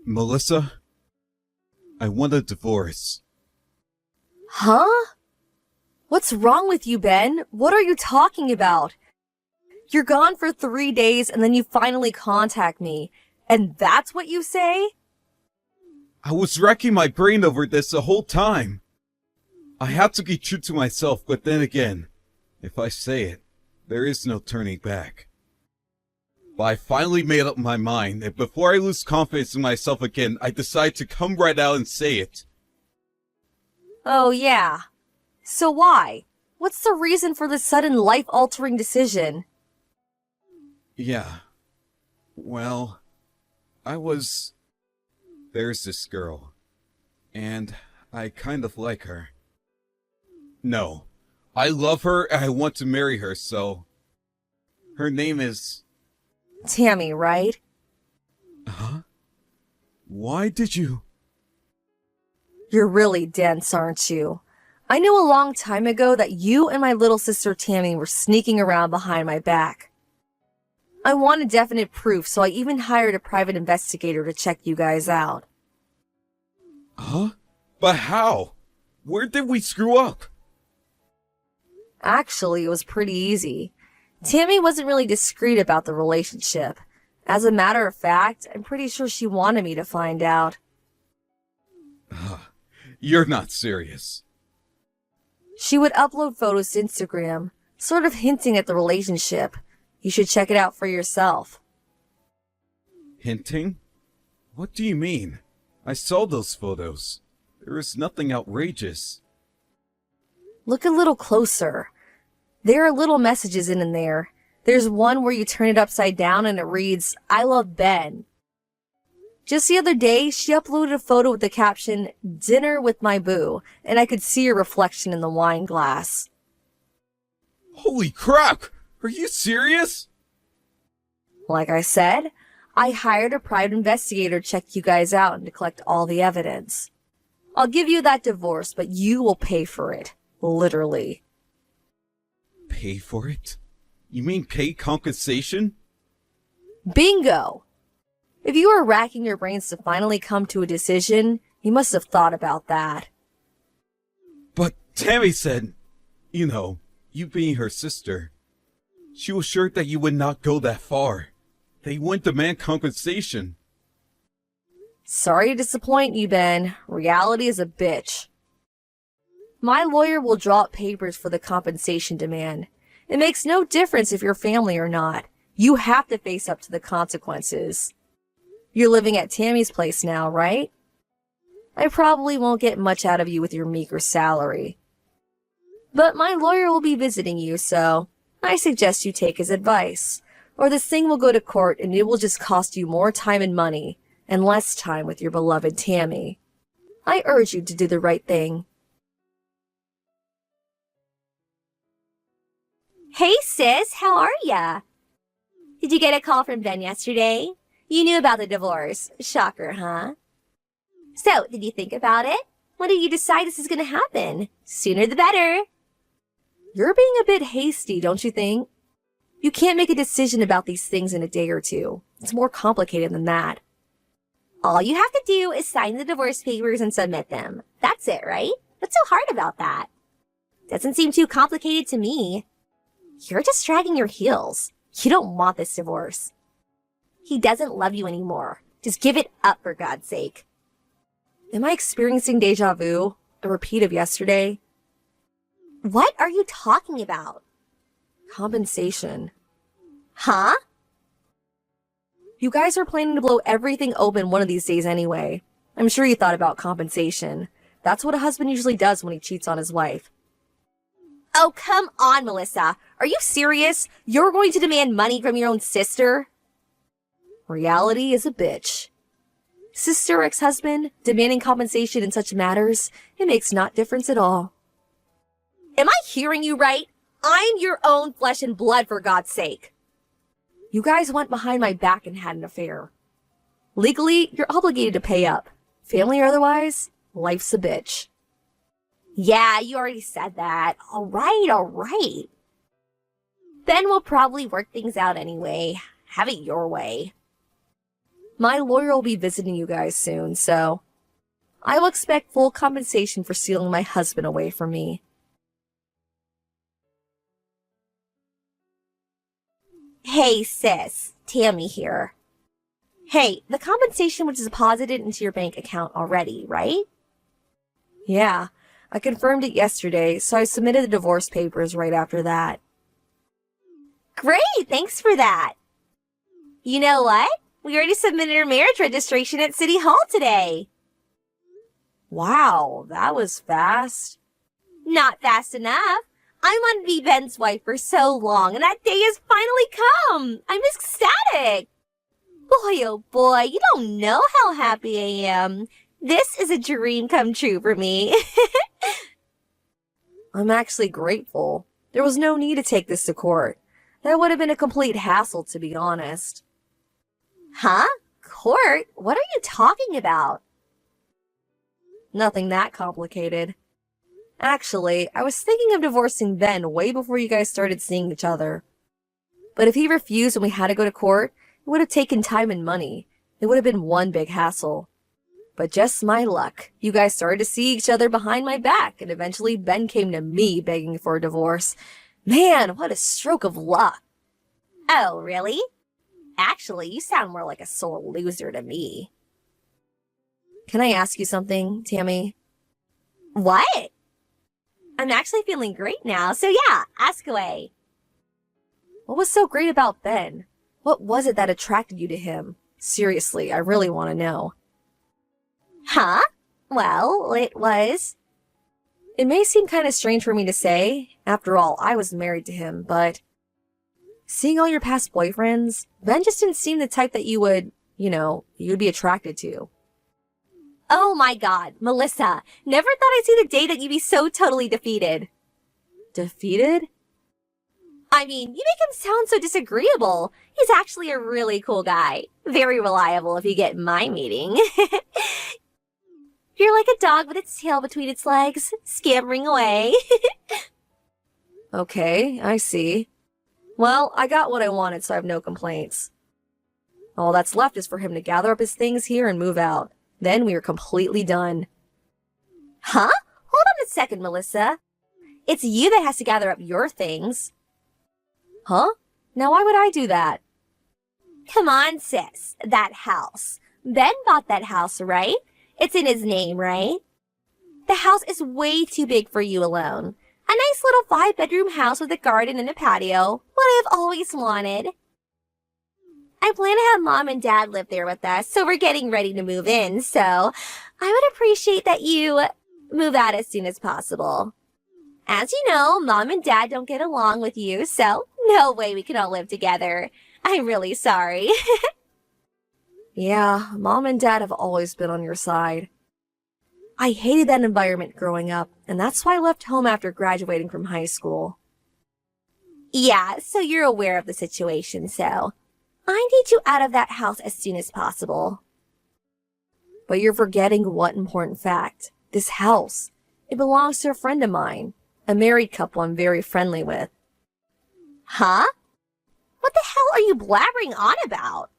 Melissa, I want a divorce. Huh? What's wrong with you, Ben? What are you talking about? You're gone for 3 days and then you finally contact me. And that's what you say? I was racking my brain over this the whole time. I had to be true to myself, but then again, if I say it, there is no turning back. But I finally made up my mind, and before I lose confidence in myself again, I decide to come right out and say it. Oh, yeah. So why? What's the reason for this sudden life-altering decision? Yeah. Well, there's this girl, and I kind of like her. No, I love her and I want to marry her, so... Her name is... Tammy, right? Huh? Why did you... You're really dense, aren't you? I knew a long time ago that you and my little sister Tammy were sneaking around behind my back. I wanted definite proof, so I even hired a private investigator to check you guys out. Huh? But how? Where did we screw up? Actually, it was pretty easy. Tammy wasn't really discreet about the relationship. As a matter of fact, I'm pretty sure she wanted me to find out. You're not serious. She would upload photos to Instagram, sort of hinting at the relationship. You should check it out for yourself. Hinting? What do you mean? I saw those photos. There is nothing outrageous. Look a little closer. There are little messages in there. There's one where you turn it upside down and it reads, "I love Ben." Just the other day, she uploaded a photo with the caption, "Dinner with my boo," and I could see her reflection in the wine glass. Holy crap! Are you serious? Like I said, I hired a private investigator to check you guys out and to collect all the evidence. I'll give you that divorce, but you will pay for it. Literally. Pay for it? You mean pay compensation? Bingo! If you were racking your brains to finally come to a decision, you must have thought about that. But Tammy said, you being her sister, she was sure that you would not go that far. They wouldn't demand compensation. Sorry to disappoint you, Ben. Reality is a bitch. My lawyer will draw up papers for the compensation demand. It makes no difference if you're family or not. You have to face up to the consequences. You're living at Tammy's place now, right? I probably won't get much out of you with your meager salary. But my lawyer will be visiting you, so I suggest you take his advice. Or this thing will go to court and it will just cost you more time and money, and less time with your beloved Tammy. I urge you to do the right thing. Hey sis, how are ya? Did you get a call from Ben yesterday? You knew about the divorce. Shocker, huh? So, did you think about it? When did you decide this is gonna happen? Sooner the better. You're being a bit hasty, don't you think? You can't make a decision about these things in a day or two. It's more complicated than that. All you have to do is sign the divorce papers and submit them. That's it, right? What's so hard about that? Doesn't seem too complicated to me. You're just dragging your heels. You don't want this divorce. He doesn't love you anymore. Just give it up, for God's sake. Am I experiencing deja vu? A repeat of yesterday? What are you talking about? Compensation. Huh? You guys are planning to blow everything open one of these days anyway. I'm sure you thought about compensation. That's what a husband usually does when he cheats on his wife. Oh, come on, Melissa. Are you serious? You're going to demand money from your own sister? Reality is a bitch. Sister, ex-husband, demanding compensation in such matters, it makes not difference at all. Am I hearing you right? I'm your own flesh and blood, for God's sake. You guys went behind my back and had an affair. Legally, you're obligated to pay up. Family or otherwise, life's a bitch. Yeah, you already said that. All right. Ben will probably work things out anyway. Have it your way. My lawyer will be visiting you guys soon, so I will expect full compensation for stealing my husband away from me. Hey, sis. Tammy here. Hey, the compensation was deposited into your bank account already, right? Yeah, I confirmed it yesterday, so I submitted the divorce papers right after that. Great, thanks for that. You know what? We already submitted our marriage registration at City Hall today. Wow, that was fast. Not fast enough. I wanted to be Ben's wife for so long, and that day has finally come. I'm ecstatic. Boy, oh boy, you don't know how happy I am. This is a dream come true for me. I'm actually grateful. There was no need to take this to court. That would have been a complete hassle, to be honest. Huh? Court? What are you talking about? Nothing that complicated. Actually, I was thinking of divorcing Ben way before you guys started seeing each other. But if he refused and we had to go to court, it would have taken time and money. It would have been one big hassle. But just my luck, you guys started to see each other behind my back, and eventually Ben came to me begging for a divorce. Man, what a stroke of luck. Oh, really? Actually, you sound more like a sore loser to me. Can I ask you something, Tammy? What? I'm actually feeling great now, so yeah, ask away. What was so great about Ben? What was it that attracted you to him? Seriously, I really want to know. Huh? Well, it was... It may seem kind of strange for me to say. After all, I was married to him, but... Seeing all your past boyfriends, Ben just didn't seem the type that you would, you'd be attracted to. Oh my god, Melissa, never thought I'd see the day that you'd be so totally defeated. Defeated? I mean, you make him sound so disagreeable. He's actually a really cool guy. Very reliable if you get my meaning. You're like a dog with its tail between its legs, scampering away. Okay, I see. Well, I got what I wanted, so I have no complaints. All that's left is for him to gather up his things here and move out. Then we are completely done. Huh? Hold on a second, Melissa. It's you that has to gather up your things. Huh? Now why would I do that? Come on, sis. That house. Ben bought that house, right? It's in his name, right? The house is way too big for you alone. A nice little 5-bedroom house with a garden and a patio. What I've always wanted. I plan to have Mom and Dad live there with us, so we're getting ready to move in, so I would appreciate that you move out as soon as possible. As you know, Mom and Dad don't get along with you, so no way we can all live together. I'm really sorry. Yeah, Mom and Dad have always been on your side. I hated that environment growing up, and that's why I left home after graduating from high school. Yeah, so you're aware of the situation, so I need you out of that house as soon as possible. But you're forgetting one important fact. This house, it belongs to a friend of mine, a married couple I'm very friendly with. Huh? What the hell are you blabbering on about?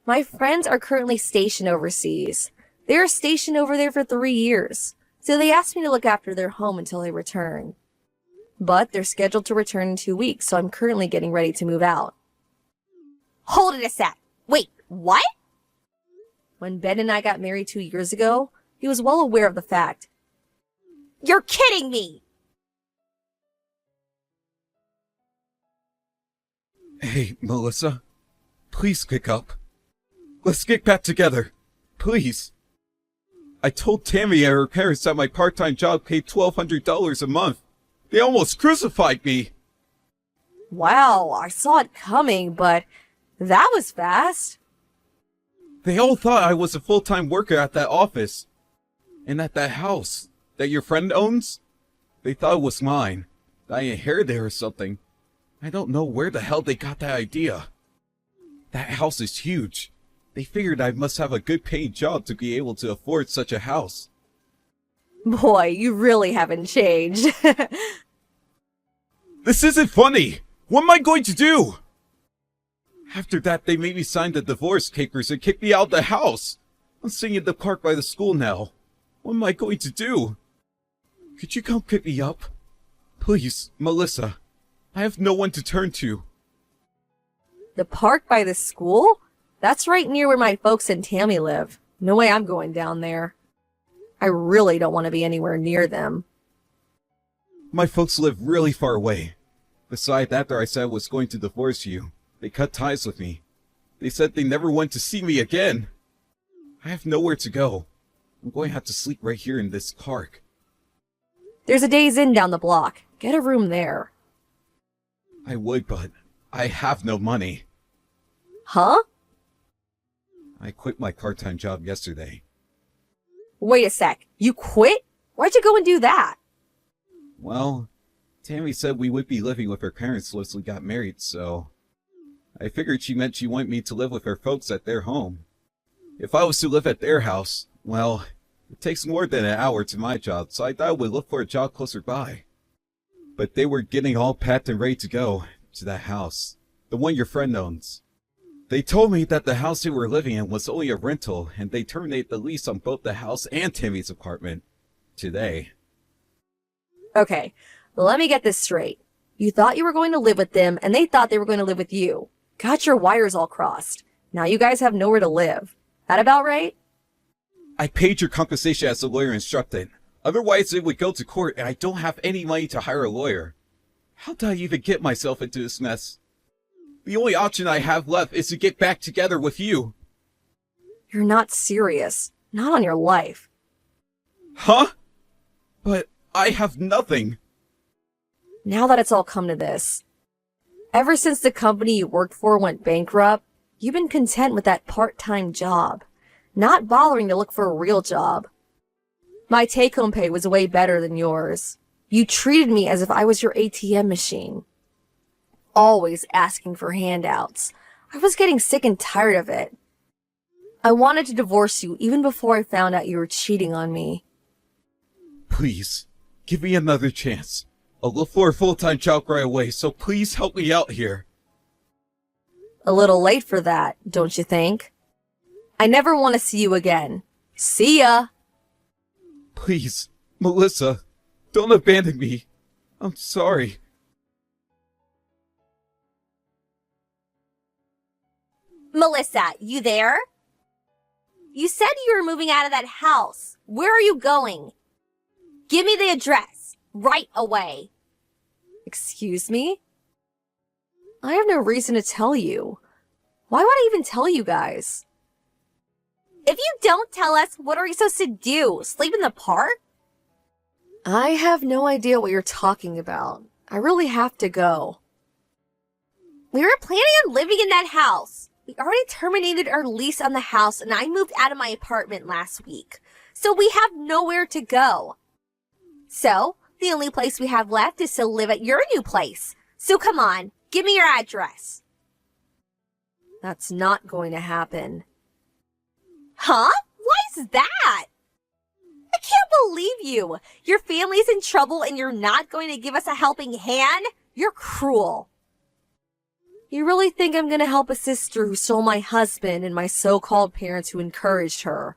My friends are currently stationed overseas. They are stationed over there for 3 years, so they asked me to look after their home until they return. But they're scheduled to return in 2 weeks, so I'm currently getting ready to move out. Hold it a sec. Wait, what? When Ben and I got married 2 years ago, he was well aware of the fact. You're kidding me! Hey, Melissa. Please pick up. Let's get back together. Please. I told Tammy and her parents that my part-time job paid $1,200 a month. They almost crucified me. Wow, I saw it coming, but that was fast. They all thought I was a full-time worker at that office. And at that house that your friend owns. They thought it was mine. That I inherited it or something. I don't know where the hell they got that idea. That house is huge. They figured I must have a good paying job to be able to afford such a house. Boy, you really haven't changed. This isn't funny! What am I going to do? After that, they made me sign the divorce papers and kicked me out of the house. I'm sitting in the park by the school now. What am I going to do? Could you come pick me up? Please, Melissa. I have no one to turn to. The park by the school? That's right near where my folks and Tammy live. No way I'm going down there. I really don't want to be anywhere near them. My folks live really far away. Besides, after I said I was going to divorce you, they cut ties with me. They said they never want to see me again. I have nowhere to go. I'm going to have to sleep right here in this park. There's a Days Inn down the block. Get a room there. I would, but I have no money. Huh? I quit my part-time job yesterday. Wait a sec. You quit? Why'd you go and do that? Well, Tammy said we would be living with her parents once we got married, so I figured she meant she wanted me to live with her folks at their home. If I was to live at their house, well, it takes more than an hour to my job, so I thought I would look for a job closer by. But they were getting all packed and ready to go to that house, the one your friend owns. They told me that the house they were living in was only a rental, and they terminated the lease on both the house and Tammy's apartment today. Okay, well, let me get this straight. You thought you were going to live with them, and they thought they were going to live with you. Got your wires all crossed. Now you guys have nowhere to live. That about right? I paid your compensation as the lawyer instructed. Otherwise, it would go to court, and I don't have any money to hire a lawyer. How did I even get myself into this mess? The only option I have left is to get back together with you. You're not serious. Not on your life. Huh? But I have nothing. Now that it's all come to this, ever since the company you worked for went bankrupt, you've been content with that part-time job, not bothering to look for a real job. My take-home pay was way better than yours. You treated me as if I was your ATM machine. Always asking for handouts. I was getting sick and tired of it. I wanted to divorce you even before I found out you were cheating on me. Please, give me another chance. I'll look for a full-time job right away, so please help me out here. A little late for that, don't you think? I never want to see you again. See ya! Please, Melissa, don't abandon me. I'm sorry. Melissa, you there? You said you were moving out of that house. Where are you going? Give me the address. Right away. Excuse me? I have no reason to tell you. Why would I even tell you guys? If you don't tell us, what are we supposed to do? Sleep in the park? I have no idea what you're talking about. I really have to go. We were planning on living in that house. We already terminated our lease on the house and I moved out of my apartment last week. So we have nowhere to go. So, the only place we have left is to live at your new place. So come on, give me your address. That's not going to happen. Huh? Why is that? I can't believe you. Your family's in trouble and you're not going to give us a helping hand? You're cruel. You really think I'm gonna help a sister who stole my husband and my so-called parents who encouraged her?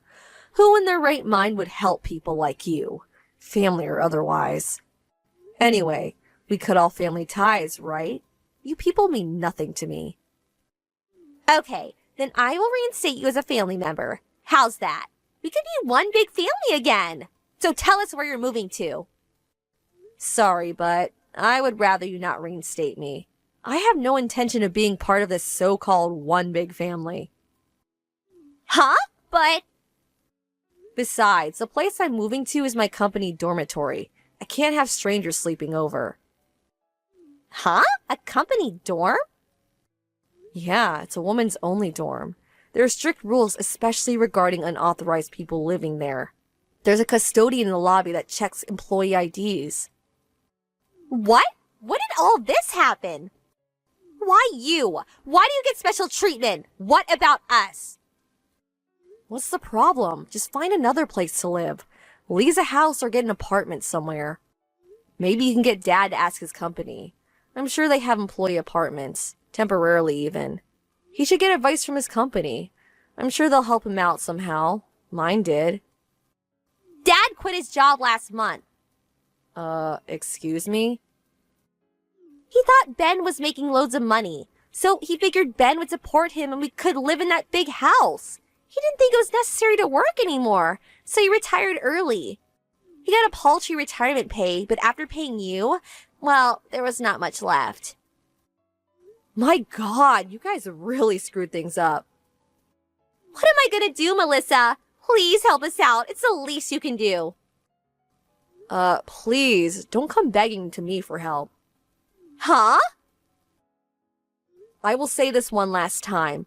Who in their right mind would help people like you? Family or otherwise. Anyway, we cut all family ties, right? You people mean nothing to me. Okay, then I will reinstate you as a family member. How's that? We could be one big family again. So tell us where you're moving to. Sorry, but I would rather you not reinstate me. I have no intention of being part of this so-called one big family. Huh? But... Besides, the place I'm moving to is my company dormitory. I can't have strangers sleeping over. Huh? A company dorm? Yeah, it's a woman's only dorm. There are strict rules, especially regarding unauthorized people living there. There's a custodian in the lobby that checks employee IDs. What? When did all this happen? Why you? Why do you get special treatment? What about us? What's the problem? Just find another place to live. Lease a house or get an apartment somewhere. Maybe you can get Dad to ask his company. I'm sure they have employee apartments. Temporarily even. He should get advice from his company. I'm sure they'll help him out somehow. Mine did. Dad quit his job last month. Excuse me? He thought Ben was making loads of money, so he figured Ben would support him and we could live in that big house. He didn't think it was necessary to work anymore, so he retired early. He got a paltry retirement pay, but after paying you, well, there was not much left. My God, you guys really screwed things up. What am I gonna do, Melissa? Please help us out. It's the least you can do. Please, don't come begging to me for help. Huh? I will say this one last time.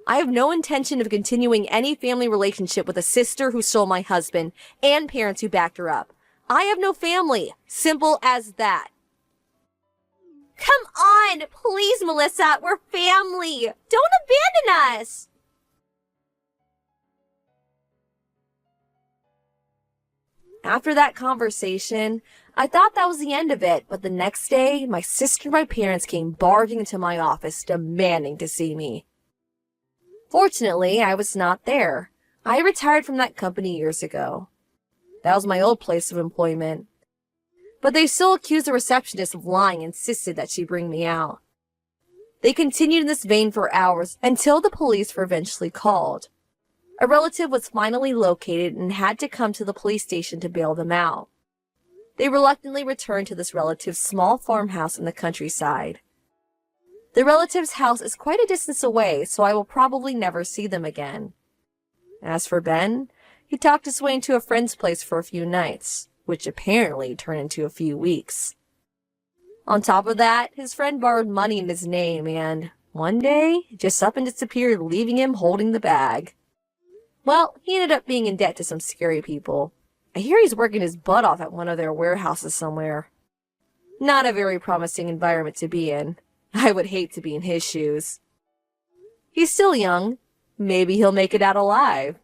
I have no intention of continuing any family relationship with a sister who stole my husband and parents who backed her up. I have no family. Simple as that. Come on, please, Melissa. We're family. Don't abandon us. After that conversation, I thought that was the end of it, but the next day, my sister and my parents came barging into my office demanding to see me. Fortunately, I was not there. I retired from that company years ago. That was my old place of employment. But they still accused the receptionist of lying and insisted that she bring me out. They continued in this vein for hours until the police were eventually called. A relative was finally located and had to come to the police station to bail them out. They reluctantly returned to this relative's small farmhouse in the countryside. The relative's house is quite a distance away, so I will probably never see them again. As for Ben, he talked his way into a friend's place for a few nights, which apparently turned into a few weeks. On top of that, his friend borrowed money in his name and, one day, just up and disappeared, leaving him holding the bag. Well, he ended up being in debt to some scary people. I hear he's working his butt off at one of their warehouses somewhere. Not a very promising environment to be in. I would hate to be in his shoes. He's still young. Maybe he'll make it out alive.